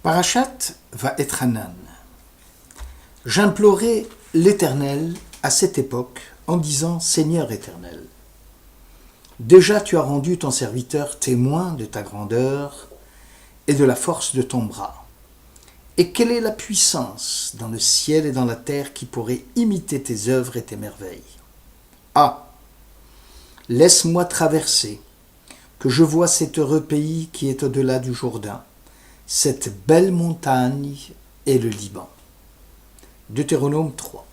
Parashat Vaetchanan. J'implorai l'Éternel à cette époque en disant: Seigneur éternel, déjà tu as rendu ton serviteur témoin de ta grandeur et de la force de ton bras. Et quelle est la puissance dans le ciel et dans la terre qui pourrait imiter tes œuvres et tes merveilles? Ah, laisse-moi traverser, que je vois cet heureux pays qui est au-delà du Jourdain, cette belle montagne et le Liban. Deutéronome 3.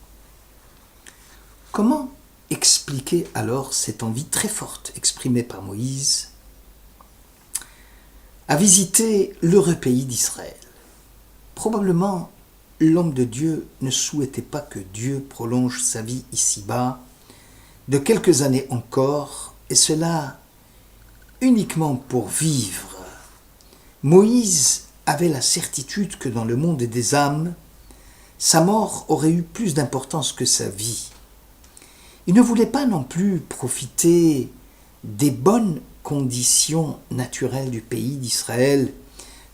Comment expliquer alors cette envie très forte exprimée par Moïse à visiter l'heureux pays d'Israël? Probablement, l'homme de Dieu ne souhaitait pas que Dieu prolonge sa vie ici-bas de quelques années encore, et cela uniquement pour vivre. Moïse avait la certitude que dans le monde des âmes, sa mort aurait eu plus d'importance que sa vie. Il ne voulait pas non plus profiter des bonnes conditions naturelles du pays d'Israël,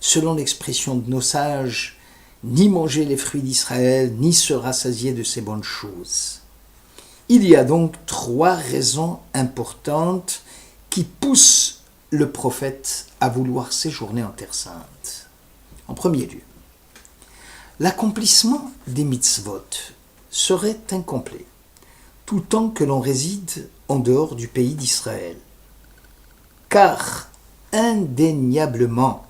selon l'expression de nos sages, ni manger les fruits d'Israël, ni se rassasier de ces bonnes choses. Il y a donc 3 raisons importantes qui poussent le prophète à vouloir séjourner en Terre Sainte. En premier lieu, l'accomplissement des mitzvot serait incomplet tout tant que l'on réside en dehors du pays d'Israël. Car, indéniablement,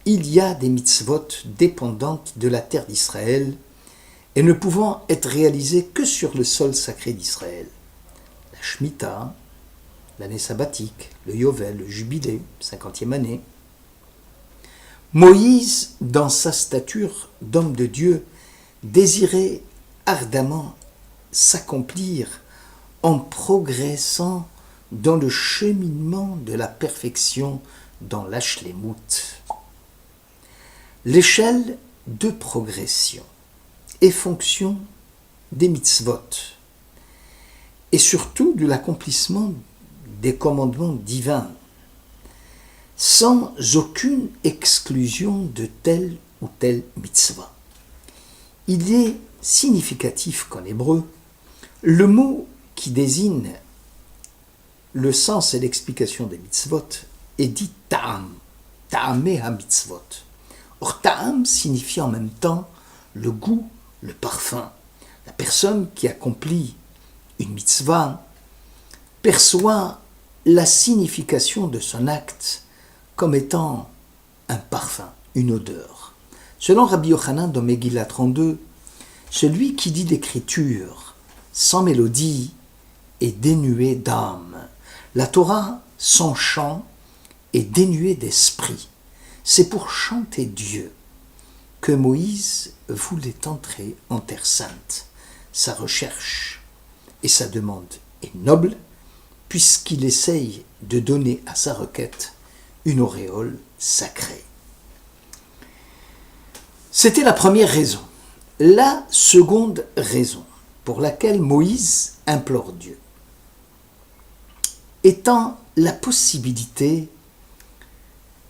il y a des mitzvot dépendantes de la terre d'Israël et ne pouvant être réalisées que sur le sol sacré d'Israël. La Shemitah, l'année sabbatique, le Yovel, le Jubilé, 50e année. Moïse, dans sa stature d'homme de Dieu, désirait ardemment s'accomplir en progressant dans le cheminement de la perfection dans l'Ashlémout. L'échelle de progression est fonction des mitzvot et surtout de l'accomplissement des commandements divins, sans aucune exclusion de telle ou telle mitzvah. Il est significatif qu'en hébreu, le mot qui désigne le sens et l'explication des mitzvot est dit ta'am, ta'amé ha-mitzvot. Or, ta'am signifie en même temps le goût, le parfum. La personne qui accomplit une mitzvah perçoit la signification de son acte comme étant un parfum, une odeur. Selon Rabbi Yochanan dans Megillah 32, celui qui dit l'écriture sans mélodie est dénué d'âme. La Torah, sans chant, est dénuée d'esprit. C'est pour chanter Dieu que Moïse voulait entrer en Terre Sainte. Sa recherche et sa demande est noble, puisqu'il essaye de donner à sa requête une auréole sacrée. C'était la première raison. La seconde raison pour laquelle Moïse implore Dieu étant la possibilité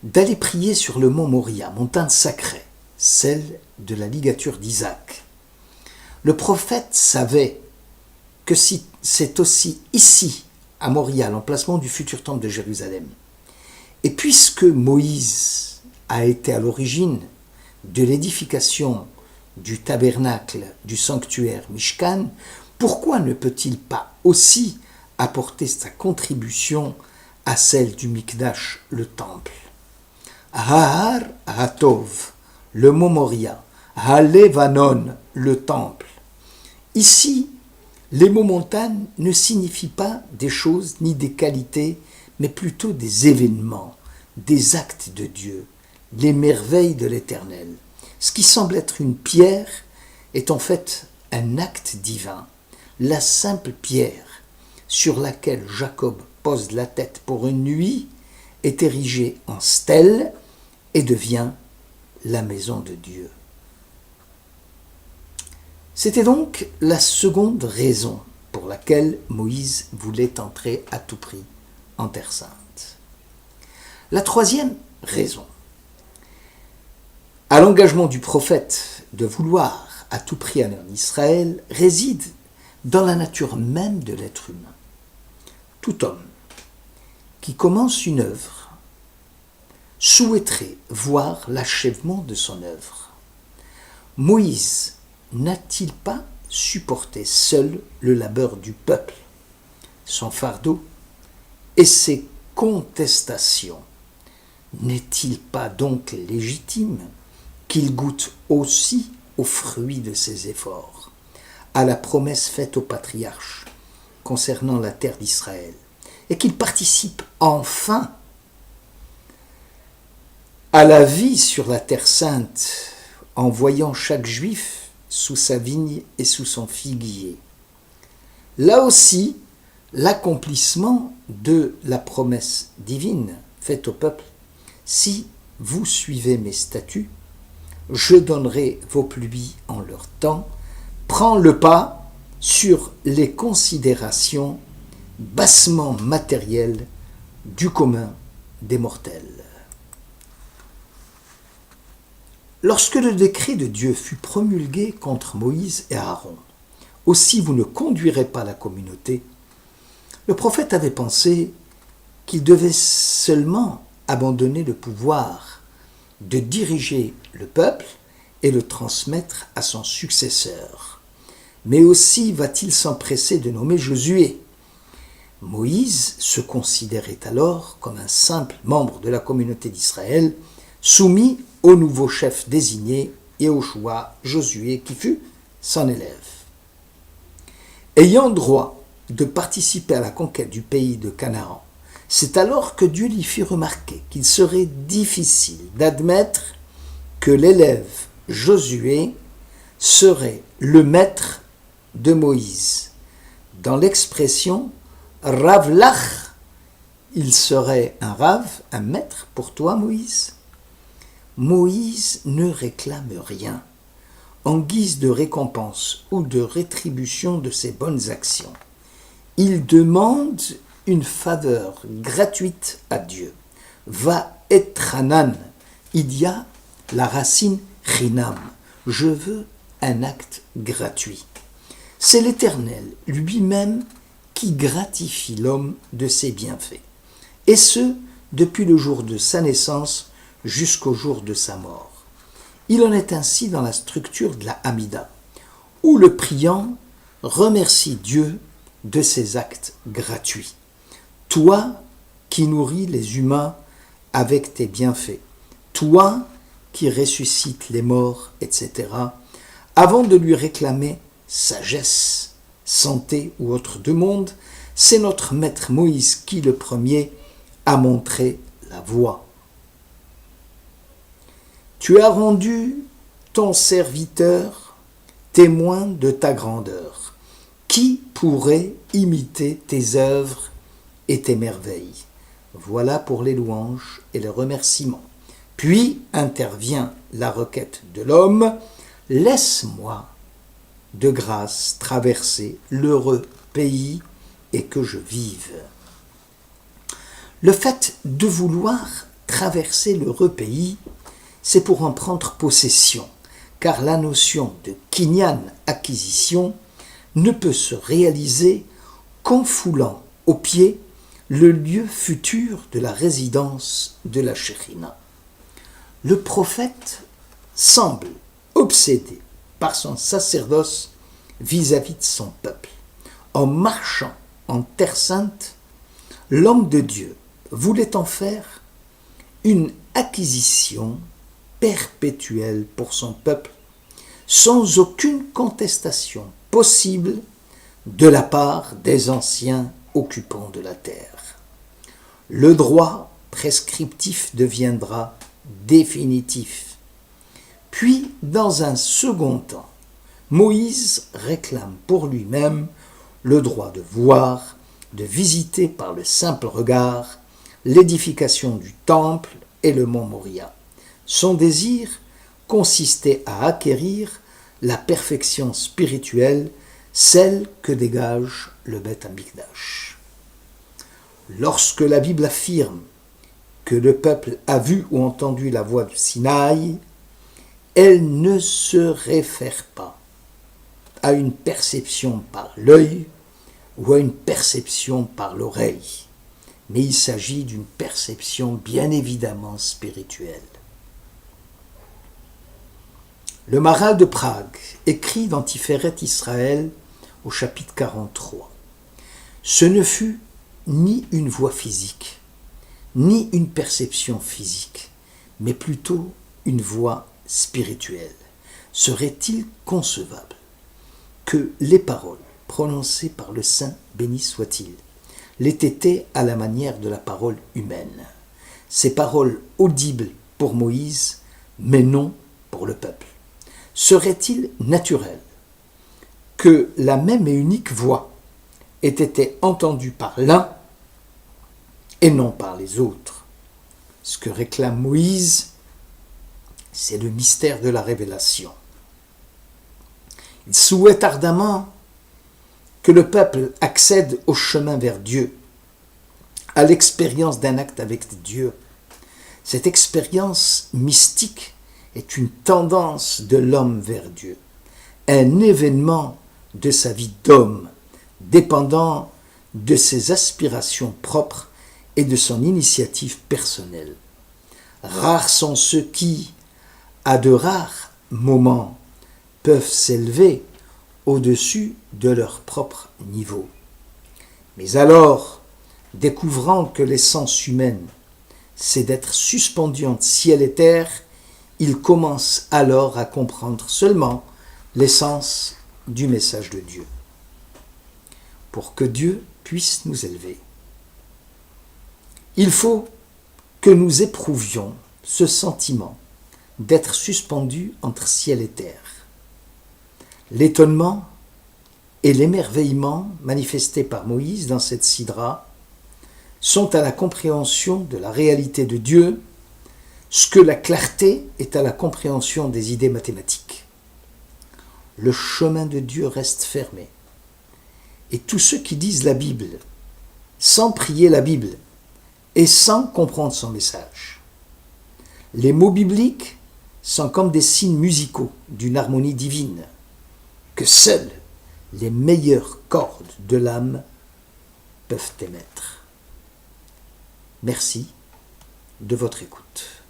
d'aller prier sur le mont Moria, montagne sacrée, celle de la ligature d'Isaac. Le prophète savait que c'est aussi ici, à Moria, l'emplacement du futur temple de Jérusalem. Et puisque Moïse a été à l'origine de l'édification du tabernacle, du sanctuaire Mishkan, pourquoi ne peut-il pas aussi apporter sa contribution à celle du Mikdash, le temple? Ahar Hatov, le mont Moria, Halevanon, le temple. Ici, les mots montagnes ne signifient pas des choses ni des qualités, mais plutôt des événements, des actes de Dieu, les merveilles de l'Éternel. Ce qui semble être une pierre est en fait un acte divin. La simple pierre sur laquelle Jacob pose la tête pour une nuit est érigée en stèle et devient la maison de Dieu. C'était donc la seconde raison pour laquelle Moïse voulait entrer à tout prix en Terre Sainte. La troisième raison l'engagement du prophète de vouloir à tout prix aller en Israël réside dans la nature même de l'être humain. Tout homme qui commence une œuvre souhaiterait voir l'achèvement de son œuvre. Moïse n'a-t-il pas supporté seul le labeur du peuple, son fardeau et ses contestations? N'est-il pas donc légitime qu'il goûte aussi aux fruits de ses efforts, à la promesse faite aux patriarches concernant la terre d'Israël, et qu'il participe enfin à la vie sur la terre sainte en voyant chaque juif sous sa vigne et sous son figuier? Là aussi, l'accomplissement de la promesse divine faite au peuple: si vous suivez mes statuts, je donnerai vos pluies en leur temps, prend le pas sur les considérations bassement matérielles du commun des mortels. Lorsque le décret de Dieu fut promulgué contre Moïse et Aaron, « Aussi vous ne conduirez pas la communauté », le prophète avait pensé qu'il devait seulement abandonner le pouvoir de diriger le peuple et le transmettre à son successeur. Mais aussi va-t-il s'empresser de nommer Josué. Moïse se considérait alors comme un simple membre de la communauté d'Israël, soumis au nouveau chef désigné et au choix Josué qui fut son élève. Ayant droit de participer à la conquête du pays de Canaan, c'est alors que Dieu lui fit remarquer qu'il serait difficile d'admettre que l'élève Josué serait le maître de Moïse. Dans l'expression Rav lach, il serait un Rav, un maître pour toi, Moïse. Moïse ne réclame rien en guise de récompense ou de rétribution de ses bonnes actions. Il demande une faveur gratuite à Dieu. Va etranan, il y a la racine chinam. Je veux un acte gratuit. C'est l'Éternel lui-même qui gratifie l'homme de ses bienfaits. Et ce, depuis le jour de sa naissance jusqu'au jour de sa mort. Il en est ainsi dans la structure de la Hamida, où le priant remercie Dieu de ses actes gratuits. Toi qui nourris les humains avec tes bienfaits, toi qui ressuscites les morts, etc., avant de lui réclamer sagesse, santé ou autre de monde, c'est notre maître Moïse qui, le premier, a montré la voie. Tu as rendu ton serviteur témoin de ta grandeur. Qui pourrait imiter tes œuvres et tes merveilles? Voilà pour les louanges et les remerciements. Puis intervient la requête de l'homme. Laisse-moi de grâce traverser l'heureux pays et que je vive. Le fait de vouloir traverser l'heureux pays, c'est pour en prendre possession, car la notion de kinyan, acquisition, ne peut se réaliser qu'en foulant au pied le lieu futur de la résidence de la Shekhinah. Le prophète semble obsédé par son sacerdoce vis-à-vis de son peuple. En marchant en terre sainte, l'homme de Dieu voulait en faire une acquisition perpétuelle pour son peuple, sans aucune contestation possible de la part des anciens occupants de la terre. Le droit prescriptif deviendra définitif. Puis, dans un second temps, Moïse réclame pour lui-même le droit de voir, de visiter par le simple regard l'édification du temple et le mont Moria. Son désir consistait à acquérir la perfection spirituelle, celle que dégage le Beth Amikdash. Lorsque la Bible affirme que le peuple a vu ou entendu la voix du Sinaï, Elle ne se réfère pas à une perception par l'œil ou à une perception par l'oreille, mais il s'agit d'une perception bien évidemment spirituelle. Le Maharal de Prague écrit dans Tiferet Israël au chapitre 43. Ce ne fut ni une voix physique, ni une perception physique, mais plutôt une voix spirituelle. Serait-il concevable que les paroles prononcées par le Saint, béni soit-il, l'aient été à la manière de la parole humaine, ces paroles audibles pour Moïse, mais non pour le peuple? Serait-il naturel que la même et unique voix ait été entendue par l'un et non par les autres? Ce que réclame Moïse, c'est le mystère de la révélation. Il souhaite ardemment que le peuple accède au chemin vers Dieu, à l'expérience d'un acte avec Dieu. Cette expérience mystique est une tendance de l'homme vers Dieu, un événement de sa vie d'homme, dépendant de ses aspirations propres et de son initiative personnelle. Rares sont ceux qui, à de rares moments, peuvent s'élever au-dessus de leur propre niveau. Mais alors, découvrant que l'essence humaine, c'est d'être suspendu entre ciel et terre, ils commencent alors à comprendre seulement l'essence du message de Dieu. Pour que Dieu puisse nous élever, il faut que nous éprouvions ce sentiment d'être suspendus entre ciel et terre. L'étonnement et l'émerveillement manifestés par Moïse dans cette sidra sont à la compréhension de la réalité de Dieu, ce que la clarté est à la compréhension des idées mathématiques. Le chemin de Dieu reste fermé. Et tous ceux qui disent la Bible, sans prier la Bible et sans comprendre son message, les mots bibliques sont comme des signes musicaux d'une harmonie divine, que seules les meilleures cordes de l'âme peuvent émettre. Merci de votre écoute.